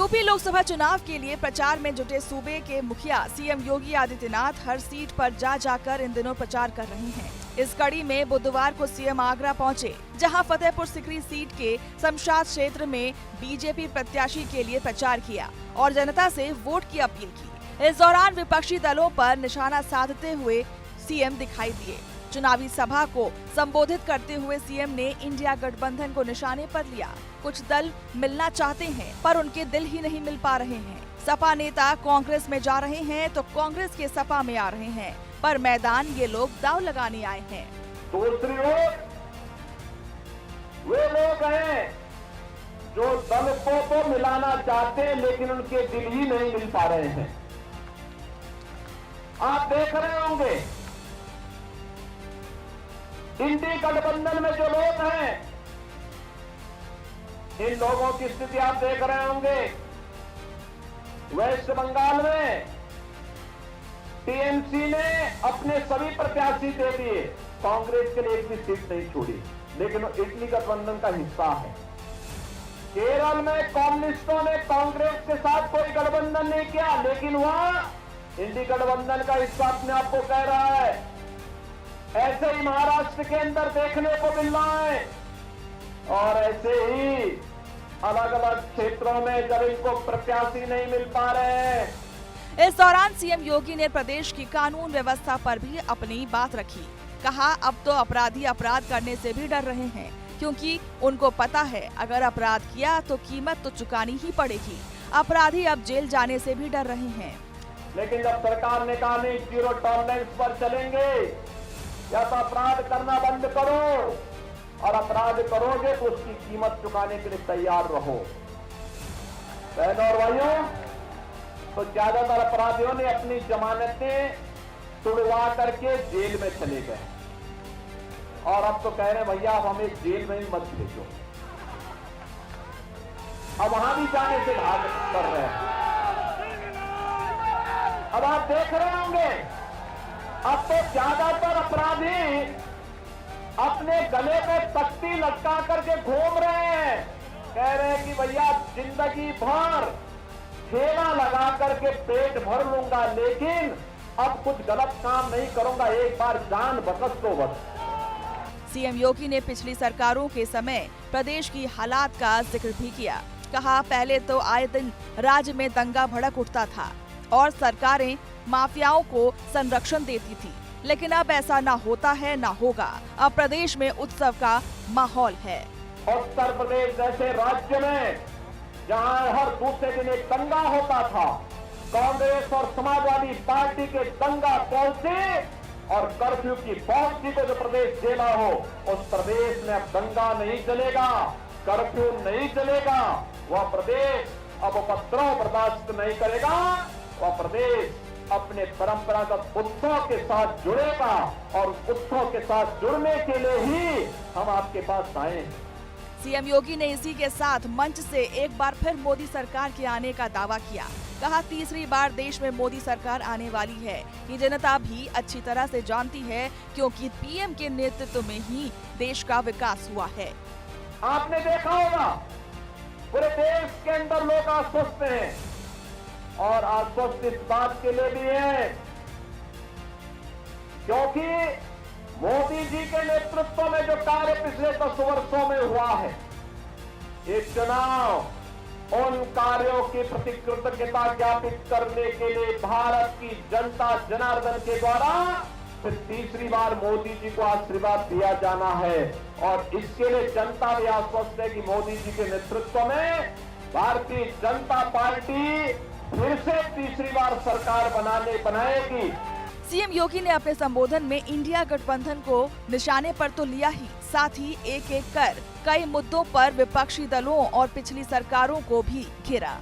UP Lok Sabha चुनाव के लिए प्रचार में जुटे सूबे के मुखिया सीएम योगी आदित्यनाथ हर सीट पर जा जाकर इन दिनों प्रचार कर रहे हैं। इस कड़ी में बुधवार को सीएम आगरा पहुंचे, जहां फतेहपुर सिकरी सीट के शमशाद क्षेत्र में बीजेपी प्रत्याशी के लिए प्रचार किया और जनता से वोट की अपील की। इस दौरान विपक्षी दलों पर निशाना साधते हुए सीएम दिखाई दिए। चुनावी सभा को संबोधित करते हुए सीएम ने इंडिया गठबंधन को निशाने पर लिया। कुछ दल मिलना चाहते हैं पर उनके दिल ही नहीं मिल पा रहे हैं। सपा नेता कांग्रेस में जा रहे हैं तो कांग्रेस के सपा में आ रहे हैं, पर मैदान ये लोग दांव लगाने आए हैं। दूसरी ओर वे लोग हैं जो दल को तो मिलाना चाहते हैं लेकिन उनके दिल ही नहीं मिल पा रहे हैं। आप देख रहे होंगे इंडी गठबंधन में जो लोग हैं, इन लोगों की स्थिति आप देख रहे होंगे। वेस्ट बंगाल में टीएमसी ने अपने सभी प्रत्याशी दे दिए, कांग्रेस के लिए एक भी सीट नहीं छोड़ी, लेकिन वो इटली गठबंधन का हिस्सा है। केरल में कम्युनिस्टों ने कांग्रेस के साथ कोई गठबंधन नहीं किया, लेकिन वहां इंडी गठबंधन का हिस्सा अपने आप को कह रहा है। ऐसे ही महाराष्ट्र के अंदर देखने को मिल रहा है और ऐसे ही अलग अलग क्षेत्रों में जब इनको प्रत्याशी नहीं मिल पा रहे हैं। इस दौरान सीएम योगी ने प्रदेश की कानून व्यवस्था पर भी अपनी बात रखी। कहा अब तो अपराधी अपराध करने से भी डर रहे हैं, क्योंकि उनको पता है अगर अपराध किया तो कीमत तो चुकानी ही पड़ेगी। अपराधी अब जेल जाने से भी डर रहे हैं। लेकिन जब सरकार ने कहा नहीं, जीरो टॉलरेंस पर चलेंगे, या तो अपराध करना बंद करो और अपराध करोगे तो उसकी कीमत चुकाने के लिए तैयार रहो। बहनों और भाइयों, तो ज्यादातर अपराधियों ने अपनी जमानतें तुड़वा करके जेल में चले गए और अब तो कह रहे हैं भैया आप हमें जेल में ही मत भेजो। अब वहां भी जाने से भाग कर रहे हैं। अब आप देख रहे होंगे अब तो ज्यादातर अपराधी अपने गले पे तख्ती लटका करके घूम रहे हैं। कह रहे हैं कि भैया जिंदगी भर ठेला लगा करके पेट भर लूंगा, लेकिन अब कुछ गलत काम नहीं करूंगा, एक बार जान बकस तो बस। सीएम योगी ने पिछली सरकारों के समय प्रदेश की हालात का जिक्र भी किया। कहा पहले तो आए दिन राज्य में दंगा भड़क उठता था और सरकारें माफियाओं को संरक्षण देती थी, लेकिन अब ऐसा ना होता है ना होगा। अब प्रदेश में उत्सव का माहौल है। उत्तर प्रदेश जैसे राज्य में जहां हर दूसरे दिन एक दंगा होता था, कांग्रेस और समाजवादी पार्टी के दंगा पहुंचे और कर्फ्यू की पहुंची को जो प्रदेश झेला हो, उस प्रदेश में अब दंगा नहीं चलेगा, कर्फ्यू नहीं चलेगा। वह प्रदेश अब उपद्रव बर्दाश्त नहीं करेगा। वह प्रदेश अपने परंपरागत उत्सव के साथ जुड़ेगा और उत्सव के साथ जुड़ने के लिए ही हम आपके पास आए हैं। सीएम योगी ने इसी के साथ मंच से एक बार फिर मोदी सरकार के आने का दावा किया। कहा तीसरी बार देश में मोदी सरकार आने वाली है। ये जनता भी अच्छी तरह से जानती है, क्योंकि पीएम के नेतृत्व में ही देश का विकास हुआ है। आपने देखा होगा पूरे देश के अंदर लोग आश्वस्त हैं और आश्वस्त इस बात के लिए भी है क्योंकि मोदी जी के नेतृत्व में जो कार्य पिछले 10 वर्षों में हुआ है, ये चुनाव उन कार्यों की प्रति कृतज्ञता ज्ञापित करने के लिए भारत की जनता जनार्दन के द्वारा फिर तीसरी बार मोदी जी को आशीर्वाद दिया जाना है। और इसके लिए जनता भी आश्वस्त है कि मोदी जी के नेतृत्व में भारतीय जनता पार्टी फिर से तीसरी बार सरकार बनाएगी। सीएम योगी ने अपने संबोधन में इंडिया गठबंधन को निशाने पर तो लिया ही, साथ ही एक एक कर कई मुद्दों पर विपक्षी दलों और पिछली सरकारों को भी घेरा।